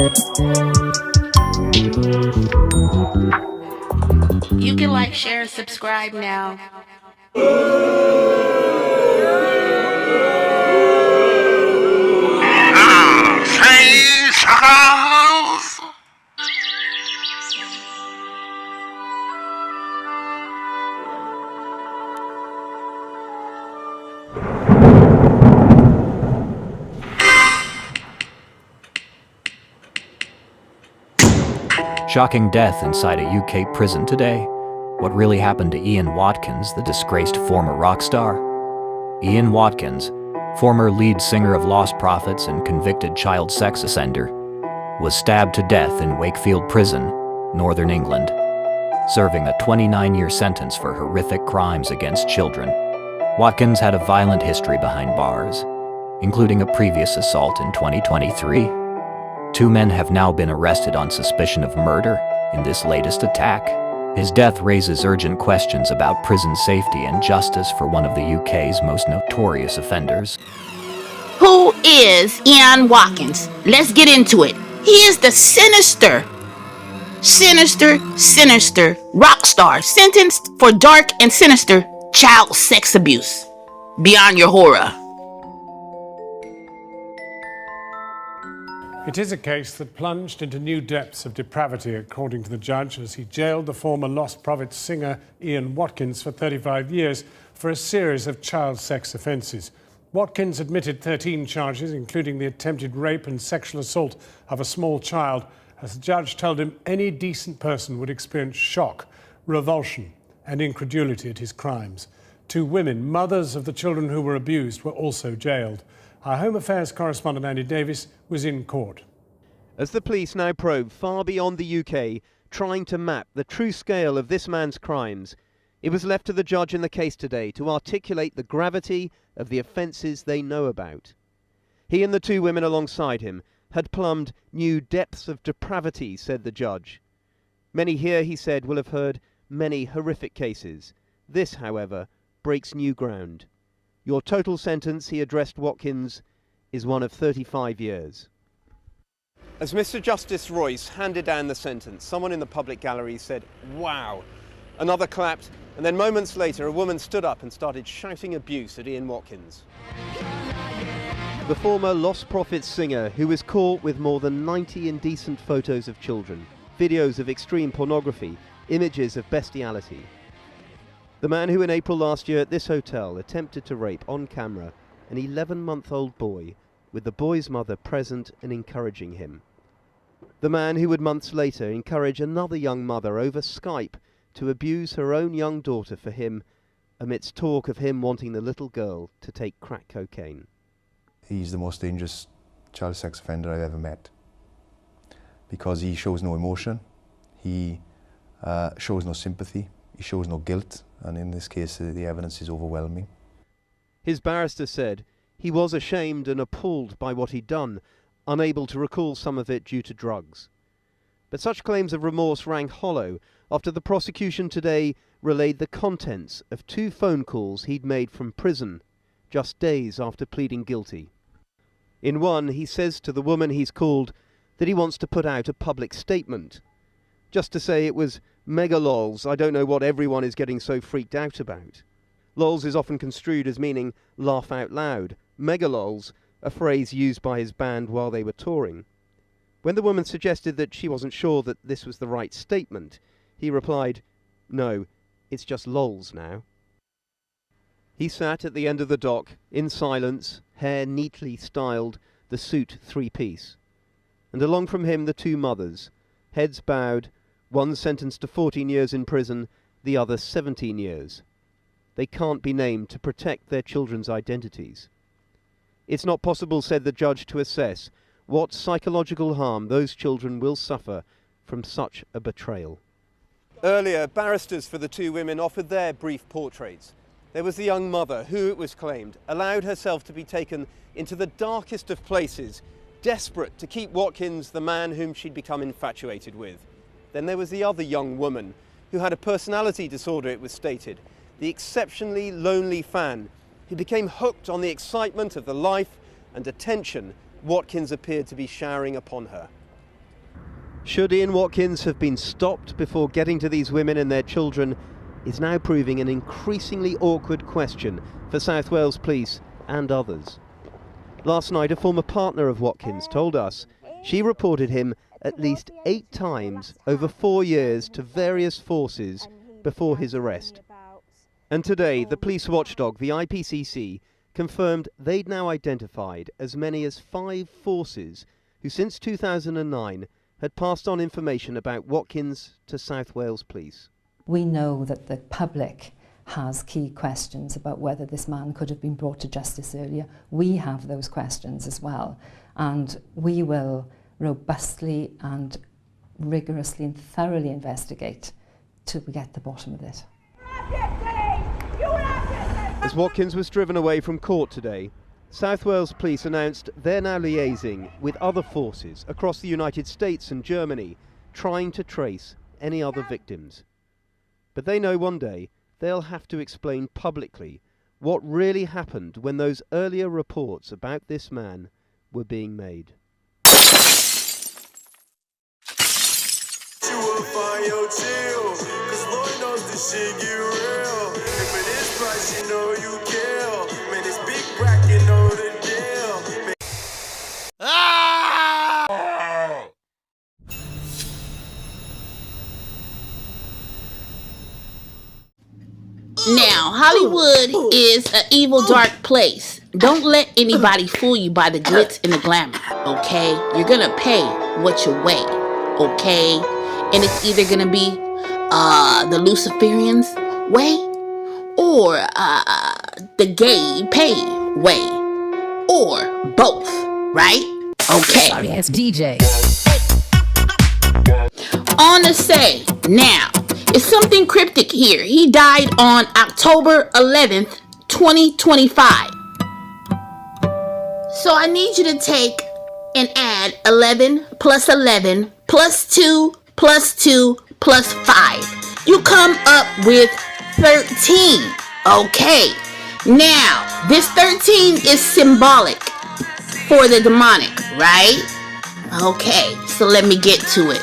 You can like, share, and subscribe now. Shocking death inside a UK prison today. What really happened to Ian Watkins, the disgraced former rock star? Ian Watkins, former lead singer of Lost Prophets and convicted child sex offender, was stabbed to death in Wakefield Prison, Northern England, serving a 29-year sentence for horrific crimes against children. Watkins had a violent history behind bars, including a previous assault in 2023. 2 men have now been arrested on suspicion of murder in this latest attack. His death raises urgent questions about prison safety and justice for one of the UK's most notorious offenders. Who is Ian Watkins? Let's get into it. He is the sinister rock star sentenced for dark and sinister child sex abuse. Beyond your horror. It is a case that plunged into new depths of depravity, according to the judge, as he jailed the former Lost Prophets singer Ian Watkins for 35 years for a series of child sex offences. Watkins admitted 13 charges, including the attempted rape and sexual assault of a small child, as the judge told him any decent person would experience shock, revulsion and incredulity at his crimes. 2 women, mothers of the children who were abused, were also jailed. Our Home Affairs correspondent Andy Davis was in court. As the police now probe far beyond the UK, trying to map the true scale of this man's crimes, it was left to the judge in the case today to articulate the gravity of the offences they know about. He and the 2 women alongside him had plumbed new depths of depravity, said the judge. Many here, he said, will have heard many horrific cases. This, however, breaks new ground. Your total sentence, he addressed Watkins, is one of 35 years. As Mr. Justice Royce handed down the sentence, someone in the public gallery said, "Wow." Another clapped, and then moments later a woman stood up and started shouting abuse at Ian Watkins. The former Lost Prophets singer, who was caught with more than 90 indecent photos of children, videos of extreme pornography, images of bestiality. The man who in April last year at this hotel attempted to rape on camera an 11-month-old boy, with the boy's mother present and encouraging him. The man who would months later encourage another young mother over Skype to abuse her own young daughter for him, amidst talk of him wanting the little girl to take crack cocaine. He's the most dangerous child sex offender I've ever met, because he shows no emotion, he shows no sympathy, he shows no guilt, and in this case the evidence is overwhelming. His barrister said he was ashamed and appalled by what he'd done, unable to recall some of it due to drugs. But such claims of remorse rang hollow after the prosecution today relayed the contents of 2 phone calls he'd made from prison just days after pleading guilty. In one, he says to the woman he's called that he wants to put out a public statement, just to say it was mega lols, I don't know what everyone is getting so freaked out about. Lols is often construed as meaning laugh out loud. Mega lols, a phrase used by his band while they were touring. When the woman suggested that she wasn't sure that this was the right statement, he replied, "No, it's just lols now." He sat at the end of the dock, in silence, hair neatly styled, the suit 3-piece. And along from him the 2 mothers, heads bowed, one sentenced to 14 years in prison, the other 17 years. They can't be named to protect their children's identities. It's not possible, said the judge, to assess what psychological harm those children will suffer from such a betrayal. Earlier, barristers for the 2 women offered their brief portraits. There was the young mother who, it was claimed, allowed herself to be taken into the darkest of places, desperate to keep Watkins the man whom she'd become infatuated with. Then there was the other young woman who had a personality disorder, it was stated, the exceptionally lonely fan who became hooked on the excitement of the life and attention Watkins appeared to be showering upon her. Should Ian Watkins have been stopped before getting to these women and their children is now proving an increasingly awkward question for South Wales Police and others. Last night, a former partner of Watkins told us she reported him at least 8 times over 4 years to various forces before his arrest. And today, the police watchdog, the IPCC, confirmed they'd now identified as many as 5 forces who since 2009 had passed on information about Watkins to South Wales Police. We know that the public has key questions about whether this man could have been brought to justice earlier. We have those questions as well, and we will robustly and rigorously and thoroughly investigate till we get to the bottom of this. As Watkins was driven away from court today, South Wales Police announced they're now liaising with other forces across the United States and Germany, trying to trace any other victims. But they know one day they'll have to explain publicly what really happened when those earlier reports about this man were being made. Now, Hollywood is an evil, dark place. Don't let anybody fool you by the glitz and the glamour, okay? You're gonna pay what you weigh, okay? And it's either gonna be the Luciferians way or the gay pay way, or both, right? Okay. Sorry, it's DJ. On the say now. It's something cryptic here. He died on October 11th, 2025. So I need you to take and add 11 plus 11 plus 2 plus 2 plus 5. You come up with 13. Okay. Now, this 13 is symbolic for the demonic, right? Okay, so let me get to it.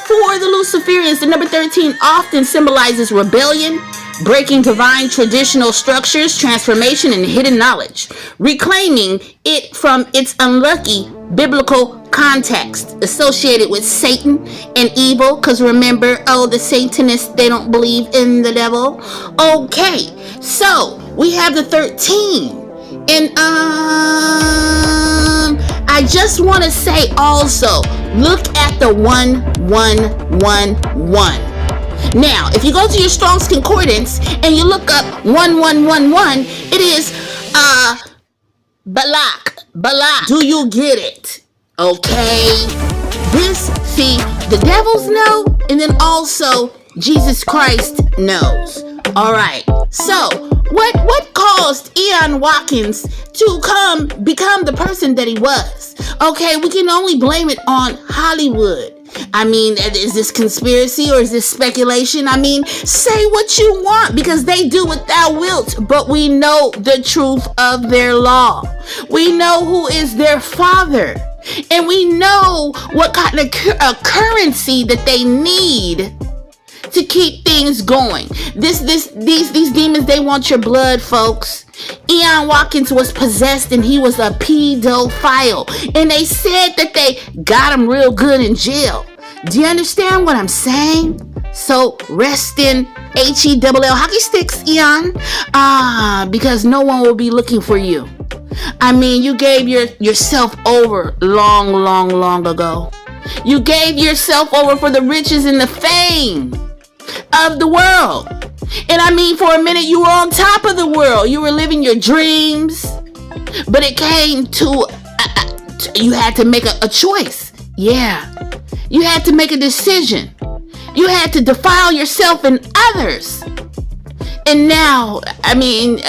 For the Luciferians, the number 13 often symbolizes rebellion, breaking divine traditional structures, transformation, and hidden knowledge, reclaiming it from its unlucky biblical context associated with Satan and evil, because remember, the Satanists, they don't believe in the devil. Okay, so we have the 13. And I just want to say also, look at the 1111. Now, if you go to your Strong's Concordance and you look up 1111, it is Balak. Do you get it? Okay. This, see, the devils know, and then also Jesus Christ knows. All right. So, what caused Ian Watkins to become the person that he was? Okay, we can only blame it on Hollywood. I mean, is this conspiracy or is this speculation? I mean, say what you want, because they do what thou wilt, but we know the truth of their law. We know who is their father, and we know what kind of currency that they need to keep things going. These demons, they want your blood, folks. Ian Watkins was possessed and he was a pedophile, and they said that they got him real good in jail. Do you understand what I'm saying? So rest in HELL hockey sticks, Ian, because no one will be looking for you. I mean, you gave yourself over long ago. You gave yourself over for the riches and the fame of the world. And I mean, for a minute you were on top of the world. You were living your dreams, but it came to you had to make a choice. Yeah, you had to make a decision. You had to defile yourself and others. And now, I mean,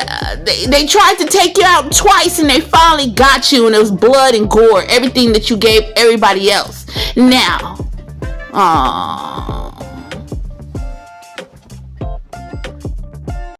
they tried to take you out twice, and they finally got you, and it was blood and gore, everything that you gave everybody else. Now,